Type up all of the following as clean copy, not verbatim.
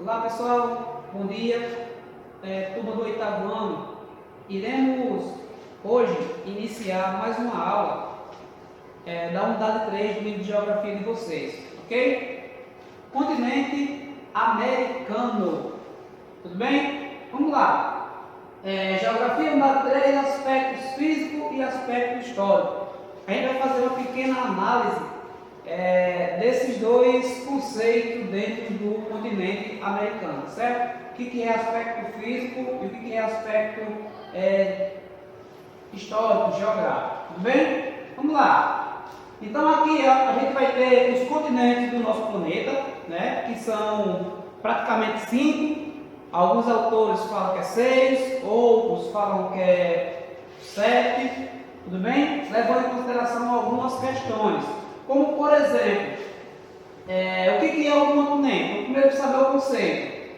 Olá pessoal, bom dia, turma do oitavo ano. Iremos hoje iniciar mais uma aula da unidade 3 do livro de Geografia de vocês, ok? Continente americano, tudo bem? Vamos lá. Geografia, unidade 3, aspectos físicos e aspecto histórico. A gente vai fazer uma pequena análise desses dois conceitos dentro do continente americano, certo? O que é aspecto físico e o que é aspecto histórico, geográfico, tudo bem? Vamos lá. Então aqui a gente vai ter os continentes do nosso planeta, né? Que são praticamente 5. Alguns autores falam que é 6, outros falam que é 7, tudo bem? Levando em consideração algumas questões. Como, por exemplo, o que é o continente? Primeiro, saber o conceito.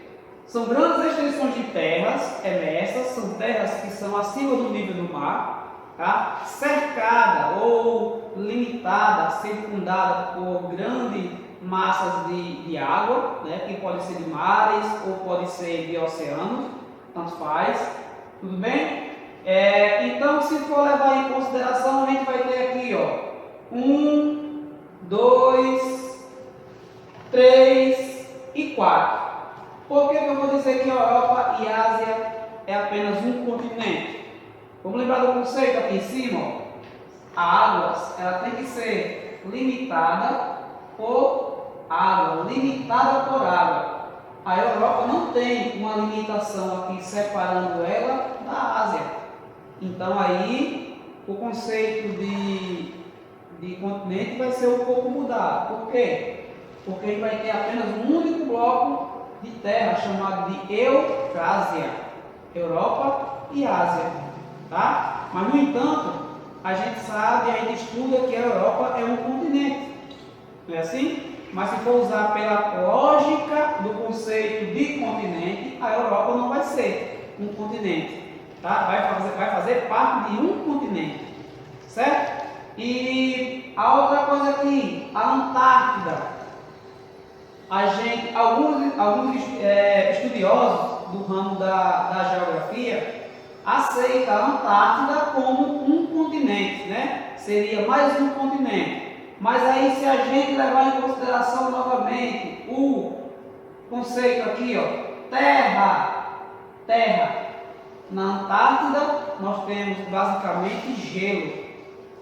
São grandes extensões de terras emersas, são terras que são acima do nível do mar, tá? Cercada ou limitada, circundada por grandes massas de água, né? Que pode ser de mares ou pode ser de oceanos, tanto faz, tudo bem? Então, se for levar em consideração, a gente vai ter aqui, ó, 1, 2, 3 e 4. Por que eu vou dizer que a Europa e a Ásia é apenas um continente? Vamos lembrar do conceito aqui em cima, ó. A água, ela tem que ser limitada por água, limitada por água. A Europa não tem uma limitação aqui separando ela da Ásia. Então aí o conceito de continente vai ser um pouco mudado. Por quê? Porque a gente vai ter apenas um único bloco de terra chamado de Eurásia, Europa e Ásia, tá? Mas no entanto, a gente sabe, a gente estuda que a Europa é um continente, não é assim? Mas se for usar pela lógica do conceito de continente, a Europa não vai ser um continente, tá? Vai fazer parte de um continente, certo? E a outra coisa aqui, a Antártida. Alguns estudiosos do ramo da geografia aceitam a Antártida como um continente, né? Seria mais um continente. Mas aí, se a gente levar em consideração novamente o conceito aqui, ó, terra. Na Antártida nós temos basicamente gelo.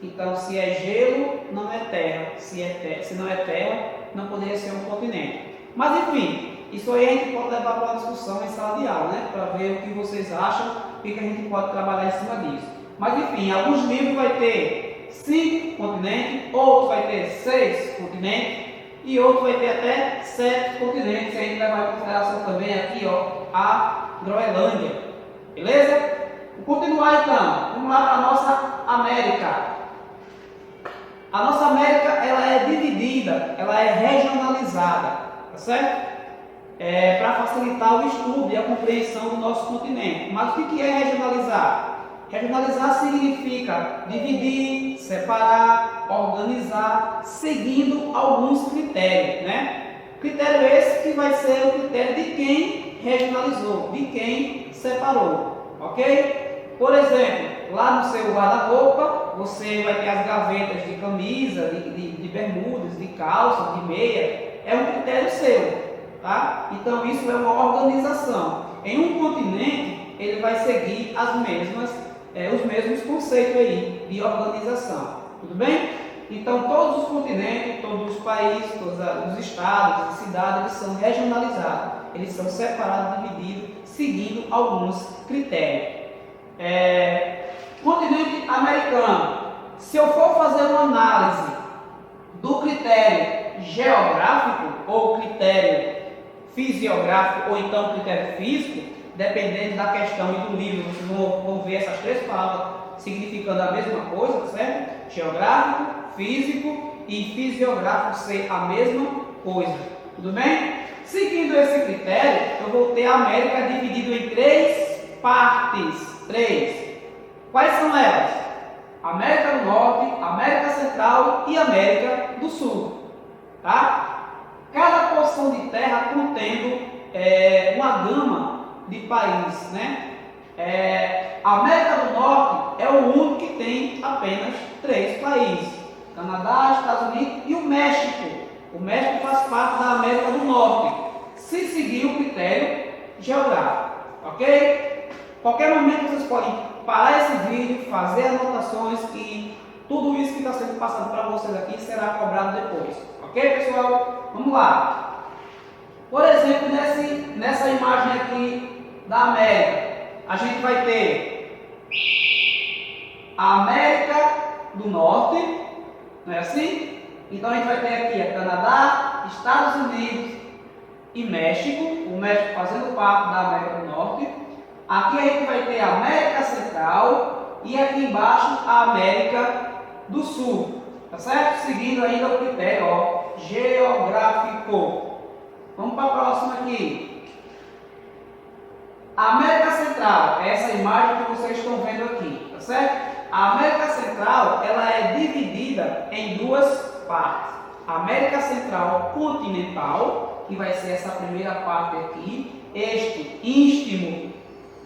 Então, se é gelo, não é terra. Se não é terra, não poderia ser um continente. Mas, enfim, isso aí a gente pode levar para uma discussão em sala de aula, né? Para ver o que vocês acham, o que a gente pode trabalhar em cima disso. Mas, enfim, alguns livros vai ter 5 continentes, outros vai ter 6 continentes e outros vai ter até 7 continentes. E a gente levar em consideração também aqui, ó, a Groenlândia. Beleza? Vou continuar então. Vamos lá para a nossa América. A nossa América, ela é dividida, ela é regionalizada, tá certo? Para facilitar o estudo e a compreensão do nosso continente. Mas o que é regionalizar? Regionalizar significa dividir, separar, organizar, seguindo alguns critérios, né? Critério esse que vai ser o critério de quem regionalizou, de quem separou, ok? Por exemplo, lá no seu guarda-roupa, você vai ter as gavetas de camisa, de bermudas, de calça, de meia. É um critério seu, tá? Então isso é uma organização. Em um continente, ele vai seguir os mesmos conceitos aí de organização. Tudo bem? Então todos os continentes, todos os países, todos os estados, as cidades, eles são regionalizados. Eles são separados, divididos, seguindo alguns critérios. Continente americano. Se eu for fazer uma análise do critério geográfico ou critério fisiográfico ou então critério físico, dependendo da questão e do livro, vocês vão ver essas 3 palavras significando a mesma coisa, certo? Geográfico, físico e fisiográfico ser a mesma coisa, tudo bem? Seguindo esse critério, eu vou ter a América dividida em 3 partes. 3. Quais são elas? América do Norte, América Central e América do Sul. Tá? Cada porção de terra contendo uma gama de países, né? A América do Norte é o único que tem apenas 3 países: Canadá, Estados Unidos e o México. O México faz parte da América do Norte, se seguir o critério geográfico, ok? Qualquer momento vocês podem parar esse vídeo, fazer anotações e tudo isso que está sendo passado para vocês aqui será cobrado depois, ok, pessoal? Vamos lá. Por exemplo, nessa imagem aqui da América, a gente vai ter a América do Norte, não é assim? Então a gente vai ter aqui a Canadá, Estados Unidos e México, o México fazendo parte da América do Norte. Aqui a gente vai ter a América Central e aqui embaixo a América do Sul, tá certo? Seguindo ainda o critério geográfico. Vamos para a próxima aqui. A América Central é essa imagem que vocês estão vendo aqui, tá certo? A América Central ela é dividida em 2 partes. A América Central continental, que vai ser essa primeira parte aqui, este istmo,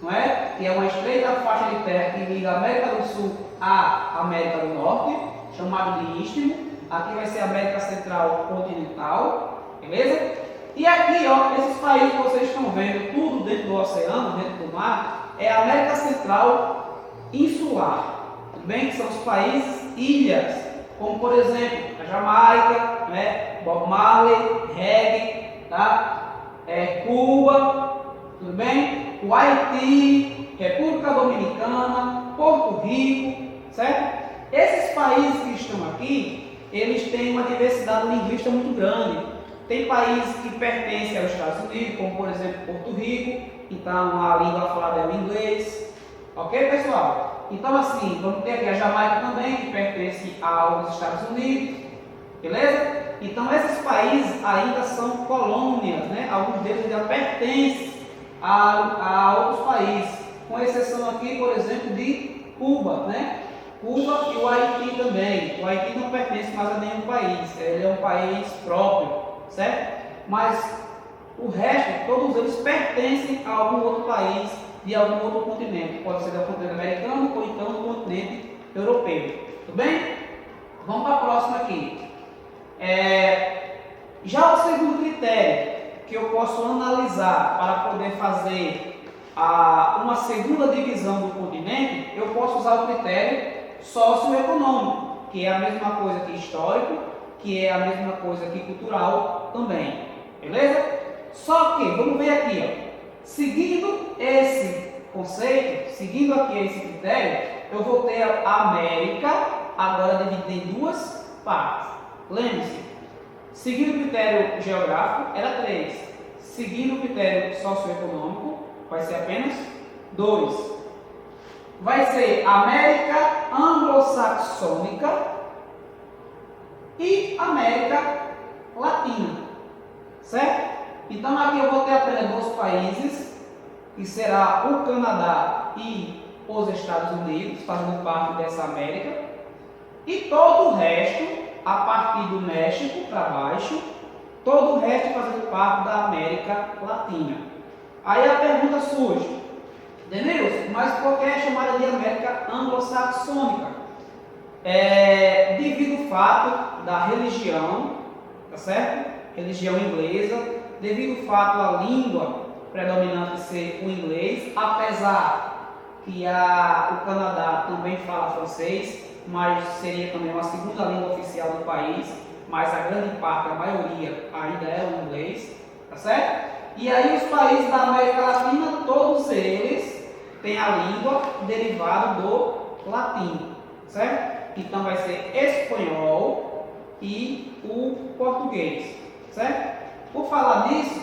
não é? Que é uma estreita faixa de terra que liga a América do Sul à América do Norte, chamado de istmo. Aqui vai ser a América Central continental, beleza? E aqui, ó, esses países que vocês estão vendo, tudo dentro do oceano, dentro do mar, é a América Central insular, tudo bem? Que são os países ilhas, como por exemplo a Jamaica, né? Bob Marley, reggae, tá? Cuba, tudo bem? O Haiti, República Dominicana, Porto Rico, certo? Esses países que estão aqui, eles têm uma diversidade linguística muito grande. Tem países que pertencem aos Estados Unidos, como por exemplo Porto Rico, então a língua falada é o inglês, ok, pessoal? Então assim, vamos ter aqui a Jamaica também, que pertence aos Estados Unidos, beleza? Então esses países ainda são colônias, né? Alguns deles já pertencem a outros países, com exceção aqui, por exemplo, de Cuba, né? Cuba e o Haiti também. O Haiti não pertence mais a nenhum país, ele é um país próprio, certo? Mas o resto, todos eles pertencem a algum outro país de algum outro continente, pode ser do continente americano ou então do continente europeu, tudo bem? Vamos para a próxima aqui. Já o segundo critério que eu posso analisar para poder fazer uma segunda divisão do continente, eu posso usar o critério socioeconômico, que é a mesma coisa que histórico, que é a mesma coisa que cultural também, beleza? Só que, vamos ver aqui, ó, seguindo esse conceito, seguindo aqui esse critério, eu vou ter a América agora dividida em 2 partes. Lembre-se, seguindo o critério geográfico era 3, seguindo o critério socioeconômico vai ser apenas 2. Vai ser América anglo-saxônica e América Latina, certo? Então aqui eu vou ter apenas 2 países, que será o Canadá e os Estados Unidos, fazendo parte dessa América, e todo o resto, a partir do México para baixo, todo o resto fazendo parte da América Latina. Aí a pergunta surge, Denilson, mas por que é chamada de América anglo-saxônica? Devido ao fato da religião, tá certo? Religião inglesa, devido ao fato da língua predominante ser o inglês, apesar que o Canadá também fala francês, mas seria também uma segunda língua oficial do país, mas a grande parte, a maioria, ainda é o inglês, tá certo? E aí os países da América Latina, todos eles têm a língua derivada do latim, certo? Então vai ser espanhol e o português, certo? Por falar nisso,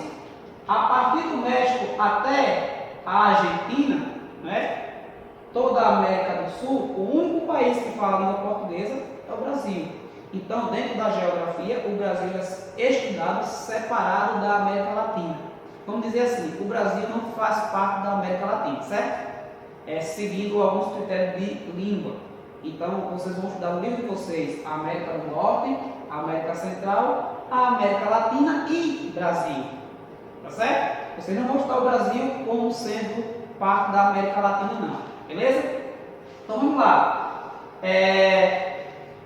a partir do México até a Argentina, né? Toda a América do Sul, o único país que fala a língua portuguesa é o Brasil. Então, dentro da geografia, o Brasil é estudado separado da América Latina. Vamos dizer assim, o Brasil não faz parte da América Latina, certo? Seguindo alguns critérios de língua. Então, vocês vão estudar no livro de vocês a América do Norte, a América Central, a América Latina e Brasil. tá certo? Vocês não vão estudar o Brasil como sendo parte da América Latina, não, beleza? Então vamos lá.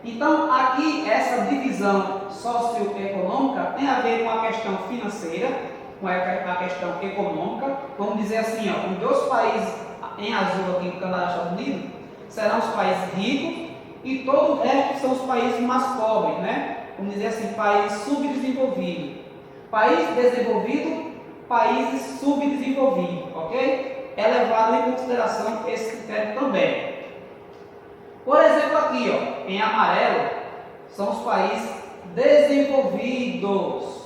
Então aqui essa divisão socioeconômica tem a ver com a questão financeira, com a questão econômica. Vamos dizer assim, ó, os dois países em azul aqui, Canadá e Estados Unidos, serão os países ricos e todo o resto são os países mais pobres, né? Vamos dizer assim, países subdesenvolvidos. País desenvolvido, países subdesenvolvidos, ok? É levado em consideração esse critério também. Por exemplo, aqui, ó, em amarelo, são os países desenvolvidos,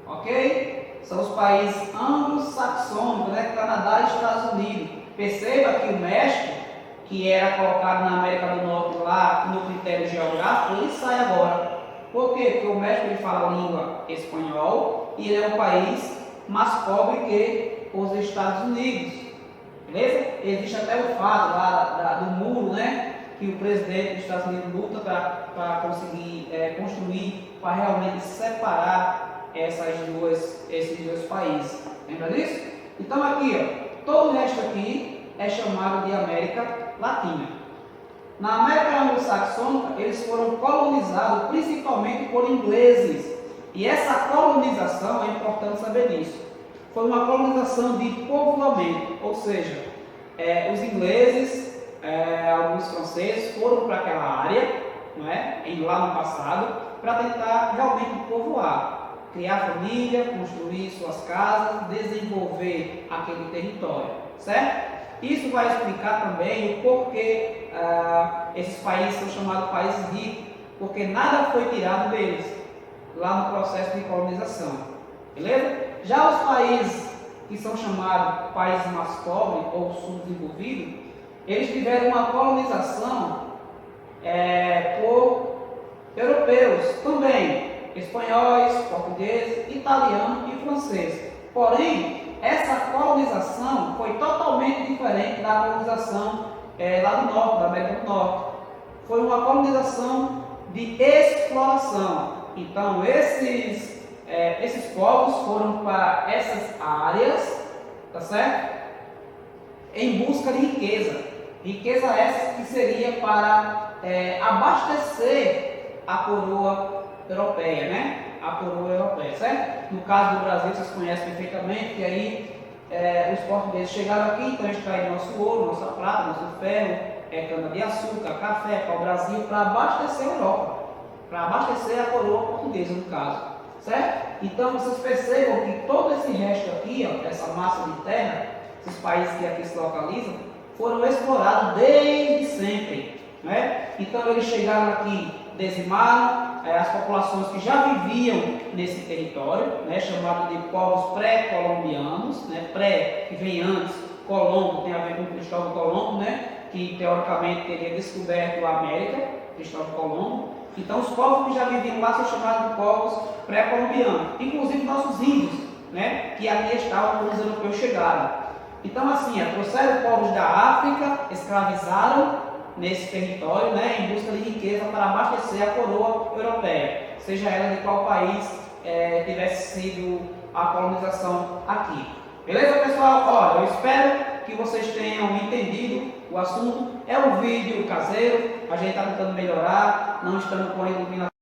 ok? São os países anglo-saxônicos, né? Canadá e Estados Unidos. Perceba que o México, que era colocado na América do Norte lá no critério geográfico, ele sai agora. Por quê? Porque o México ele fala a língua espanhol e ele é um país mais pobre que os Estados Unidos. Beleza? Existe até o fato lá do muro, né? Que o presidente dos Estados Unidos luta para conseguir construir, para realmente separar esses dois países. Lembra disso? Então aqui, ó, todo o resto aqui é chamado de América Latina. Na América Anglo-Saxônica, eles foram colonizados principalmente por ingleses. E essa colonização, é importante saber disso, foi uma colonização de povoamento, ou seja, os ingleses, alguns franceses foram para aquela área, não é? Lá no passado, para tentar realmente povoar, criar família, construir suas casas, desenvolver aquele território, certo? Isso vai explicar também o porquê esses países são chamados países ricos, porque nada foi tirado deles lá no processo de colonização, beleza? Já os países que são chamados países mais pobres ou subdesenvolvidos, eles tiveram uma colonização por europeus também, espanhóis, portugueses, italianos e franceses. Porém, essa colonização foi totalmente diferente da colonização lá do norte, da América do Norte. Foi uma colonização de exploração. Então, esses povos foram para essas áreas, tá certo? Em busca de riqueza. Riqueza essa que seria para abastecer a coroa europeia, né? A coroa europeia, certo? No caso do Brasil, vocês conhecem perfeitamente que aí os portugueses chegaram aqui, então eles traíram nosso ouro, nossa prata, nosso ferro, cana-de-açúcar, café para o Brasil, para abastecer a Europa, para abastecer a coroa portuguesa, no caso, certo? Então vocês percebam que todo esse resto aqui, ó, essa massa de terra, esses países que aqui se localizam, foram explorados desde sempre, né? Então eles chegaram aqui, dizimaram as populações que já viviam nesse território, né, chamado de povos pré-colombianos, né, pré, que vem antes, Colombo, tem a ver com Cristóvão Colombo, né, que teoricamente teria descoberto a América, Cristóvão Colombo. Então os povos que já viviam lá são chamados de povos pré-colombianos, inclusive nossos índios, né, que aqui estavam quando os europeus chegaram. Então assim, trouxeram povos da África, escravizaram nesse território, né, em busca de riqueza para abastecer a coroa europeia, seja ela de qual país tivesse sido a colonização aqui. Beleza, pessoal? Olha, eu espero que vocês tenham entendido o assunto. É um vídeo caseiro, a gente está tentando melhorar, não estamos com a iluminação